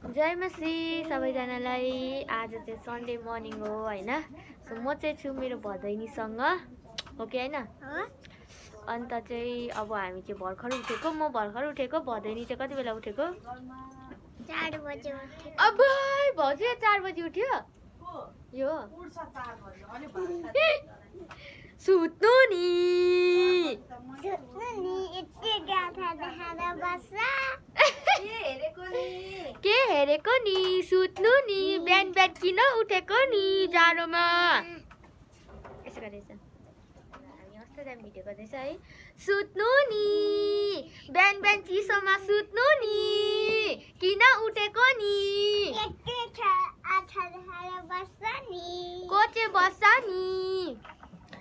जय मसी सबैजनालाई। आज चाहिँ सन्डे मर्निङ हो होइन। सो म चाहिँ छु मेरो भदैनीसँग हो कि होइन। अन्त चाहिँ अब हामी चाहिँ भर्खर उठेको, म भर्खर उठेको, भदैनी चाहिँ कति बेला उठेको? 4 बजे उठेको। अब भाउजू 4 बजी उठ्यो यो सुत्नु नि यति गाथा देखाएर बस्छ। के हेरेको नि? सुत्नु नि, बिहान बिहान किन उठेको नि जाडोमा? यसो गरेछ हामी अस्ति टाइम भिडियो गर्दैछ है। सुत्नु नि, बिहान बिहान चिसोमा सुत्नु नि, किन उठेको नि? यति आँखा देखाएर बस्छ नि। को चाहिँ बस्छ नि?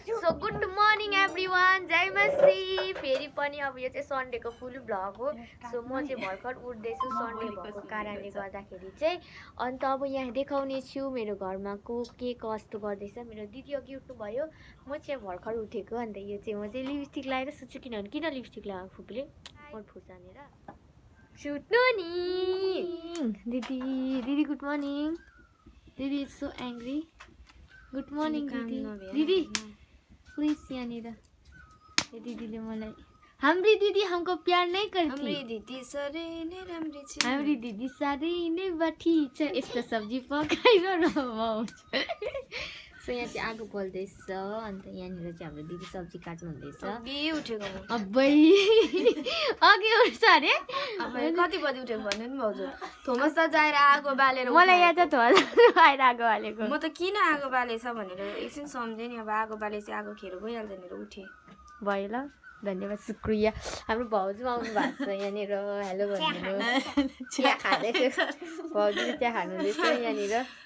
सो गुड मर्निङ एभ्रिवान, जय मसी। फेरि पनि अब यो चाहिँ सन्डेको फुल भ्लग हो। सो म चाहिँ भर्खर उठ्दैछु सन्डे भएको कारणले गर्दाखेरि चाहिँ। अन्त अब यहाँ देखाउने छु मेरो घरमा को के कस्तो गर्दैछ। मेरो दिदी अघि उठ्नुभयो, म चाहिँ भर्खर उठेको। अन्त यो चाहिँ म चाहिँ लिपस्टिक लगाएर सुत्छु। किनभने किन लिपस्टिक लगाएको फुपूले ओठ फुसानेर सुत्नु नि। दिदी दिदी गुड मर्निङ। दिदी is so angry. Good morning दिदी। दिदी प्लिज यहाँनिर दिदीले मलाई हाम्री दिदी हमको प्यार नहीं करती। हाम्री दिदी साह्रै नै राम्री छ। हाम्री दिदी साह्रै नै बाठी छ। यस्तो सब्जी पकाएर सो यहाँ चाहिँ आगो बल्दैछ। अन्त यहाँनिर चाहिँ हाम्रो दिदी सब्जी काट्नु हुँदैछ। अघि उठेको म। अबै अघि उठ्छ अरे। अब कति बजी उठेको भन्नु नि भाउजू। थोमस त जाएर आगो बालेर मलाई यहाँ चाहिँ थोड़ा आएर आगो हालेको। म त किन आगो बालेछ भनेर एकछिन सम्झेँ नि। अब आगो बालेपछि आगो खेर गइहाल्छ भनेर उठेँ। भयो ल, धन्यवाद शुक्रिया। हाम्रो भाउजू आउनु भएको छ यहाँनिर। हेलो भनिदिनु। चिया खाँदैछ भाउजूले, चिया खानुहुँदैछ यहाँनिर।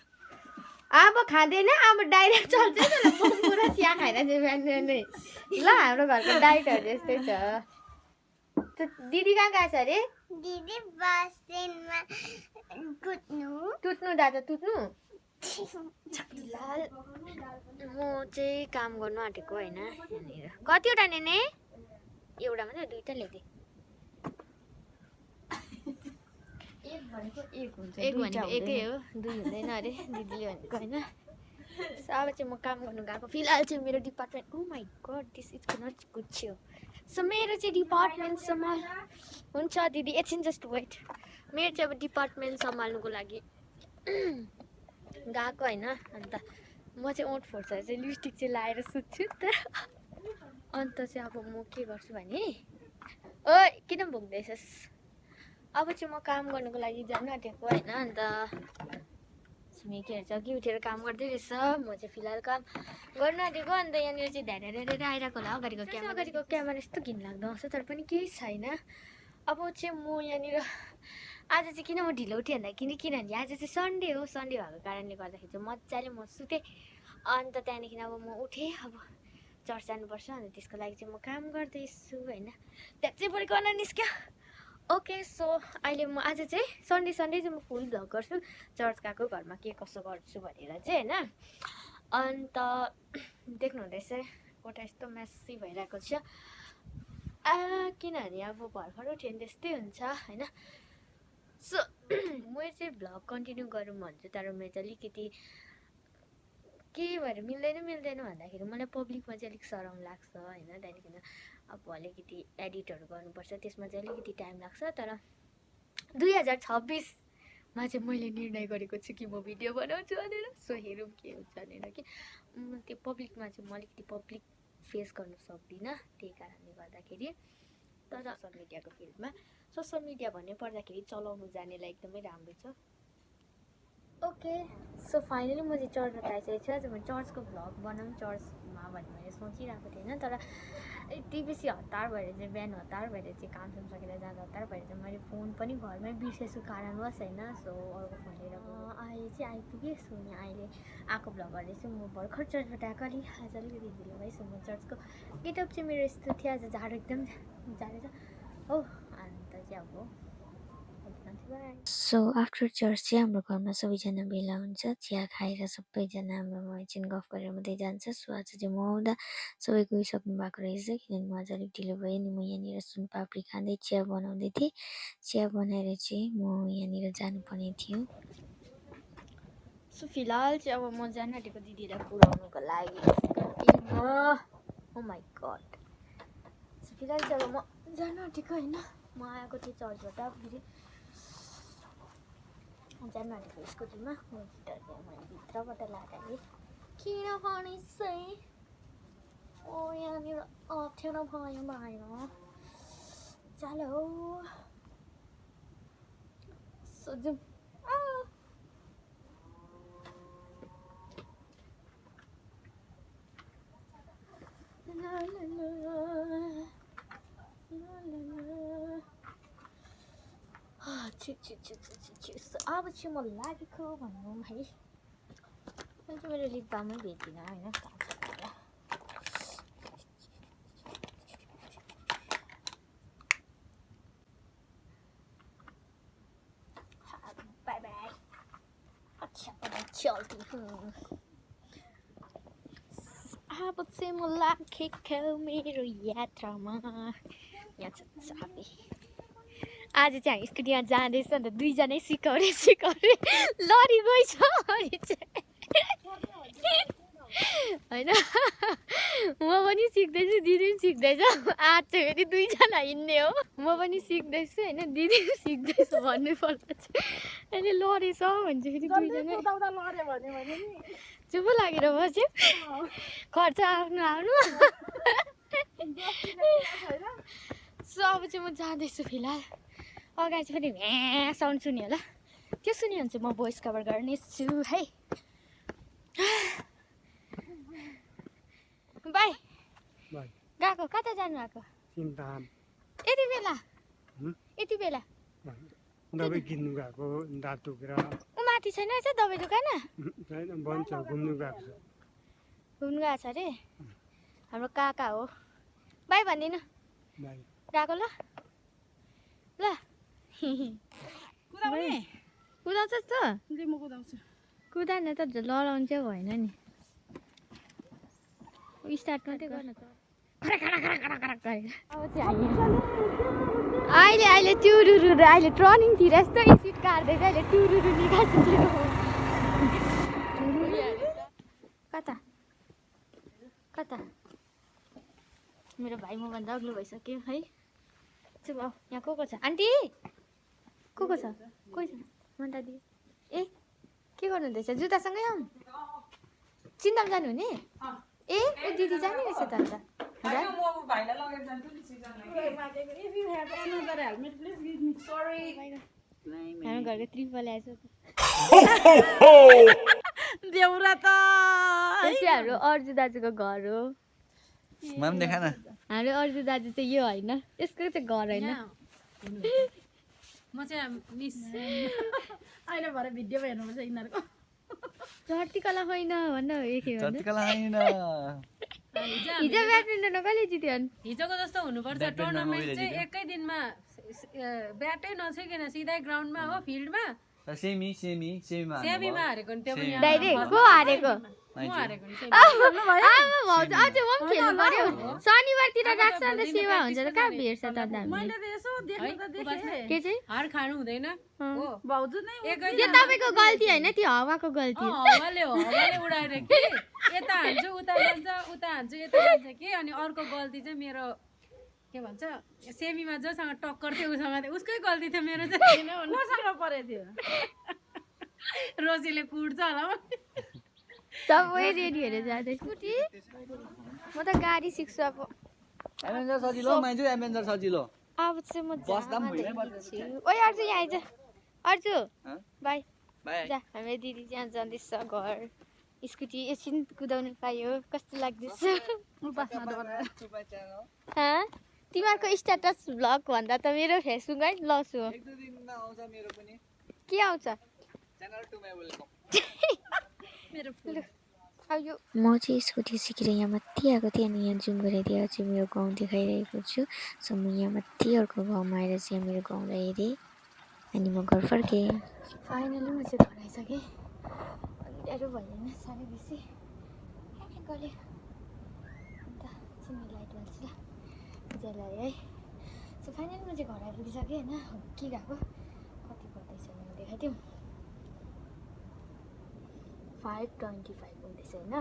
अब खाँदैन, अब डाइरेक्ट चल्छ नि। पुरा चिया खाएर चाहिँ बिहान नै ल। हाम्रो घरको डाइटहरू यस्तै छ। दिदी कहाँ गएको छ अरे? दिदी बसमा तुत्नु दाजु तुत्नु। फिलहाल म चाहिँ काम गर्नु आँटेको होइन यहाँनिर। कतिवटा नेने? एउटा मात्रै, दुईवटा ल्याइदिए। एक भनेको एकै हो, दुई हुँदैन अरे दिदीले भनेको होइन। अब चाहिँ म काम गर्नु गएको। फिलहाल चाहिँ मेरो department, oh my god this is not good थियो। सो मेरो चाहिँ डिपार्टमेन्ट हुन्छ दिदी एकछिन जस्ट वेट। मेरो चाहिँ अब डिपार्टमेन्ट सम्हाल्नुको लागि गएको होइन। अन्त म चाहिँ ओठ फोर्छ चाहिँ लिपस्टिक चाहिँ लगाएर सुत्छु तर। अन्त चाहिँ अब म के गर्छु भने, ओ किन भोग्दैछस्? अब चाहिँ म काम गर्नुको लागि जानु आँटेको होइन। अन्त छिमेकीहरू चाहिँ अघि उठेर काम गर्दै रहेछ। म चाहिँ फिलहाल काम गर्नु आँटेको। अन्त यहाँनिर चाहिँ धेरै आइरहेको होला। अगाडिको क्यामेरा यस्तो घिनलाग्दो आउँछ तर पनि केही छैन। अब चाहिँ म यहाँनिर आज चाहिँ किन म ढिलो उठेँ भन्दाखेरि किनभने आज चाहिँ सन्डे हो। सन्डे भएको कारणले गर्दाखेरि चाहिँ मजाले म सुतेँ। अन्त त्यहाँदेखि अब म उठेँ। अब चर्च जानुपर्छ। अन्त त्यसको लागि चाहिँ म काम गर्दैछु होइन। त्यहाँ चाहिँ बढी गर्न निस्क्यो। ओके सो अहिले म आज चाहिँ सन्डे चाहिँ म फुल भ्लग गर्छु चर्च गएको, घरमा के कसो गर्छु भनेर चाहिँ होइन। अन्त देख्नु हुँदैछ कोठा यस्तो मेसी भइरहेको छ। किनभने अब भर्खर उठ्यो भने त्यस्तै हुन्छ होइन। सो म चाहिँ भ्लग कन्टिन्यू गरौँ भन्छु तर मेरो चाहिँ अलिकति के भएर मिल्दैन भन्दाखेरि मलाई पब्लिकमा चाहिँ अलिक सराउन्ड लाग्छ होइन। त्यहाँदेखि अब अलिकति एडिटहरू गर्नुपर्छ, त्यसमा चाहिँ अलिकति टाइम लाग्छ। तर 2026मा चाहिँ मैले निर्णय गरेको छु कि म भिडियो बनाउँछु भनेर। सो हेरौँ के हुन्छ भनेर कि त्यो पब्लिकमा चाहिँ म अलिकति पब्लिक फेस गर्नु सक्दिनँ, त्यही कारणले गर्दाखेरि। तर सोसल मिडियाको फिल्डमा सोसल मिडिया भन्ने पर्दाखेरि चलाउनु जानेलाई एकदमै राम्रो छ। ओके सो फाइनली म चाहिँ चर्चमा आइसकेको छु। आज म चर्चको भ्लग बनाऊँ चर्चमा भन्ने मैले सोचिरहेको थिएन। तर यति बेसी हतार भएर चाहिँ बिहान हतार भएर चाहिँ कामसाम सकेर जाँदा हतार भएर चाहिँ मैले फोन पनि घरमै बिर्सेछु कारणवश होइन। सो अर्को फोन लिएर अहिले चाहिँ आइपुगेँ। सो यहाँ अहिले आएको भ्लग गर्दैछु। म भर्खर चर्चबाट आएको, आज अलिकति ढिलो भएछु। म चर्चको गेटअप चाहिँ मेरो यस्तो थियो। आज जाडो एकदम जाडो छ हो। अन्त चाहिँ अब जान्छु बाई। सो आफ्टर चर्च चाहिँ हाम्रो घरमा सबैजना भेला हुन्छ चिया खाएर सबैजना हाम्रोमा एकछिन गफ गरेर मात्रै जान्छ। सो आज चाहिँ म आउँदा सबै गइसक्नु भएको रहेछ किनभने म आज अलिक ढिलो भयो नि। म यहाँनिर सुनपापडी खाँदै चिया बनाउँदै थिएँ। चिया बनाएर चाहिँ म यहाँनिर जानुपर्ने थियो। सो फिलहाल चाहिँ अब म जान आँटेको दिदीलाई पुऱ्याउनुको लागि ओ माई गड। सो फिलहाल चाहिँ अब म जान आँटेको होइन, म आएको थिएँ चर्चबाट फेरि जान आँटेको स्कुटीमा। म गिटार चाहिँ मैले भित्रबाट लगाएँ किनभने चाहिँ ओ यहाँनिर अप्ठ्यारो भयो भएन। चलो सो जाउँ। अब चाहिँ म लागेको भनौँ है। मैले चाहिँ मेरो लिप बामै भेट्दिनँ होइन, बाई बाई। अच्छा चल्ती हूँ। अब चाहिँ म लागेको मेरो यात्रामा। यहाँ छ चाबी। आज चाहिँ हामी स्कुटीमा जाँदैछ अन्त दुईजनै सिकाउने लडी गइछ अनि चाहिँ होइन म पनि सिक्दैछु दिदी पनि सिक्दैछ। आज चाहिँ फेरि दुईजना हिँड्ने हो। म पनि सिक्दैछु होइन दिदी पनि सिक्दैछ भन्नु पर्दा चाहिँ अहिले लडेछ भन्छ फेरि दुईजना चुप लागेर बस्यो। खर्च आफ्नो आफ्नो। सो अब चाहिँ म जाँदैछु फिलहाल। अगाडि चाहिँ फेरि भ्या साउन्ड सुन्यो होला, त्यो सुन्यो भने चाहिँ म भोइस कभर गर्नेछु है। बाई गएको कता जानु आएको यति बेला? यति बेला दबाई किन्नु गएको दाँत दुखेर। ऊ माथि छैन रहेछ दबाई दोकान? छैन बन्छ घुम्नु गएको छ। घुम्नु गएको छ अरे? हाम्रो काका हो। बाई भनिदिनु गएको ल ल। कुदाउँछ त? कुदा न त लडाउनु चाहिँ भएन नि। स्टार्ट मात्रै गर्न त। अब चाहिँ अहिले अहिले टुरुरु अहिले टर्निङतिर यस्तो स्पिड काट्दैछ। अहिले टुरुरु निकाल्छ। कता कता मेरो भाइ मभन्दा अग्लो भइसक्यो है। चुप आऊ। यहाँ को छ? आन्टी को छ? कोही छ? मन्टा दिदी। ए के गर्नुहुँदैछ? जुत्तासँगै आउँ। चिन्ताम जानुहुने? ए ऊ दिदी जाने रहेछ त अन्त। हाम्रो घरको त्रिपल आएछ देउरा त हाम्रो अर्जु दाजुको घर हो। देखा न हाम्रो अर्जु दाजु चाहिँ यो होइन, यसको चाहिँ घर होइन। म चाहिँ मिस अहिले भरे भिडियो हेर्नुपर्छ यिनीहरूको। चर्तीकला होइन भन्न हो के भन्नु? चर्तीकला होइन। हिजो ब्याडमिन्टनमा कहिले जित्यो? हिजोको जस्तो हुनुपर्छ टुर्नामेन्ट चाहिँ एकै दिनमा ब्याटै नछिकिन सिधै ग्राउन्डमा हो फिल्डमा सेमीमा हारेको नि त्यो पनि डाइरेक्ट को हारेको? म हारेको नि आमा भाउजू अझ म पनि खेल्नु पर्यो। शनिबारतिर राख्छ अन्त सेवा हुन्छ त कहाँ भेट्छ त हामी? मैले त यसो देख्नु त देखेँ के चाहिँ हार खानु हुँदैन हो भाउजू नै त्यो तपाईँको गल्ती होइन, त्यो हावाको गल्ती हो। हावाले उडाएर कि यता हान्छु उता जान्छ उता हान्छु यता जान्छ कि अनि अर्को गल्ती चाहिँ मेरो के भन्छ सेमीमा जोसँग टक्कर थियो उसँग उसकै गल्ती थियो, मेरो चाहिँ मसँग परेको थियो। रोजीले कुट्छ होला सबै रेडीहरू जाँदै स्कुटी। म त गाडी सिक्छु अब। एभेन्जर सजिलो माइजु एभेन्जर सजिलो। अब चाहिँ म बस्दा पनि भुइँमै बस्दैछ। ओइ अर्जु यहाँ आइज। अर्जु बाई बाई। जा हामी दिदी चाहिँ जाँदैछ घर। स्कुटी एकछिन कुदाउनु पायो, कस्तो लाग्दैछ? तिमीहरूको स्ट्याटस भ्लग भन्दा त मेरो फेसबुकमै लस हो। के आउँछ? म चाहिँ स्कुटी सिकेर यहाँ माथि आएको थिएँ अनि यहाँ जुम गराइदिएर चाहिँ मेरो गाउँ देखाइरहेको छु। सो म यहाँ माथि अर्को गाउँमा आएर चाहिँ मेरो गाउँलाई हेरेँ अनि म घर फर्केँ। फाइनली म चाहिँ घर आइसकेँ। अँध्यारो भयो होइन साह्रै बेसी गऱ्यो। अन्त एकछिन लाइट बाल्छु ल उज्यालो है। सो फाइनली म चाहिँ घर आइपुगिसकेँ होइन। के गएको कति पर्दैछ भने देखाइदिउँ। 5:25 हुँदैछ होइन।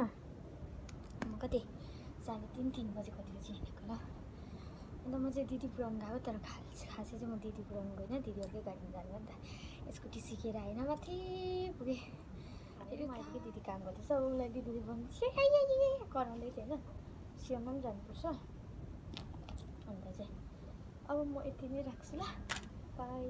म कति 3:30 बजे कति बजी हिँडेको ल। अन्त म चाहिँ दिदी पुऱ्याउनु गएको तर खासै चाहिँ म दिदी पुऱ्याउनु गइनँ। दिदीहरूकै गाडीमा जानु नि त। स्कुटी सिकेर आएन माथि पुगेँ। फेरि म आइपुगेँ। दिदी काम गर्दैछ। उसलाई दिदीले भन्नु कराउँदै थियो होइन। सिएममा पनि जानुपर्छ। अन्त चाहिँ अब म यति नै राख्छु ल। बाई।